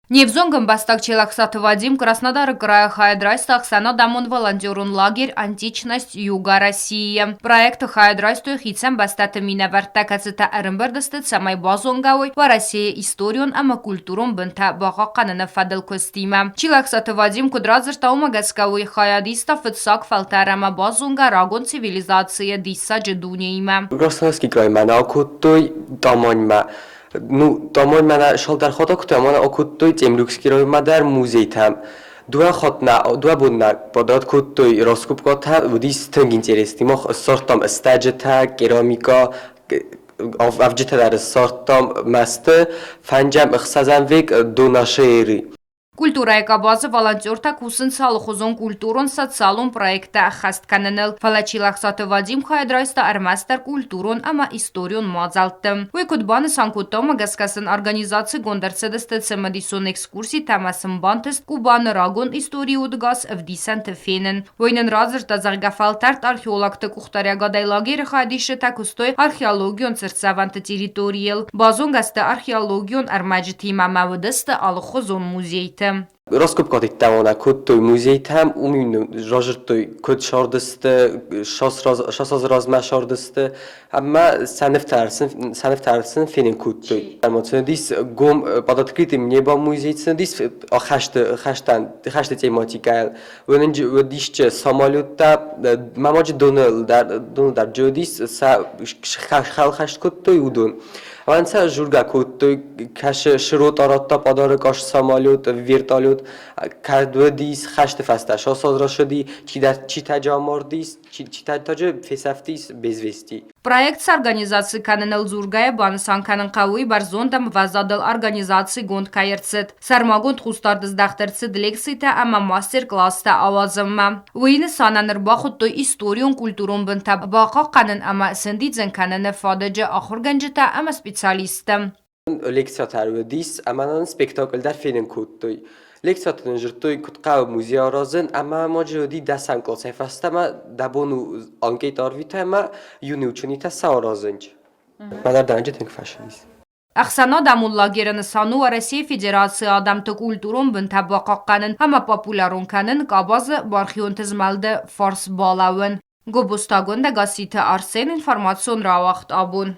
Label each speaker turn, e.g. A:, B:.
A: Невзон гамбастак челаксаты Вадим, Краснодар края Хайдрайста, Оксана Дамон волонтерун лагерь «Античность Юга России». Проект Хайдрайсту хитсам бастаты минавартакацыта Эренбердесты самай базонгавой в России историон ама культурон бынта багаканына фадыл костима. Челаксаты Вадим кудразырта умагаскавой хаядиста фытсак фалтарама базонга рагон цивилизация дисса джедунейма.
B: Красноярский край мана окуттой таманьма. Ну, тамань мана шал дар хода кутам мана окуттой темлюкский рай мадар музей там. Дуа будна подат куттой раскупката вдис тынг интересный мох сортам стаджета керамика авджета дар сортам масты фанджам ихсазан век донашери.
A: Культура экабазы волонтерта кусын салухузон культурон социалон проекта хастканыныл. Фалачилахсаты Вадим Хайдрайста армастер культурон ама историон мазалты. Уйкутбаны санкутта магаскасын организации гондарцедесты цемадисон экскурсий тамасын бантыст кубаны рагон истории удгас вдисанты фенен. Войнын разырта заргафалтарт археологты кухтаря гадай лагері хадиші такустой археологион церцаванты территориел. Базонгасты археологион армаджи тима мавыдысты алухузон музейты.
B: Раскопкати тамона куттой музей там умин рожертой кут шардысты шасаз разма шардысты amma sənif tərsin fenin kuttu. Amma dis gom podatkritim nieba muzeyçin dis xəştə tematikal. Önce dişçe samolyotda mamacı donlar jodis sa xəşt kuttu udun. Avansa jurga kuttu kaş şirot aratta padarı kaş samolyot vertolyot kardudis xəşt fasta şasaz rashidi çi təcamordis çi təcə fesaftis bezvesti.
A: Проект с организацией Каненел Зургая Банысанканын Кавуи Барзондам вазадыл организации гонд кайырцет. Сармагонд хустардыз дахтырцет лекцийта ама мастер-класста авазымма. Уйны сананыр бахуттой историон культурон бынта бақа қанын ама сындидзен каныны фададжы ахырганжыта ама специалистым.
B: Лекция тарведис аманан спектакльдар фенин куттой. Лекциятын жыртой кутқа музей аразын, ама маджоди дасан класс айфастама дабону анкет арвита ама юни ученита са аразынч. Мадар данжы тенк фашидис.
A: Оксана Дамон лагерını сану Россия Федерации адамты культурон бынта бақаққанын, ама популярон канын қабазы бархион тізмалды фарс балауын. Гобустагонда гаситы Арсен информацион равахт абун.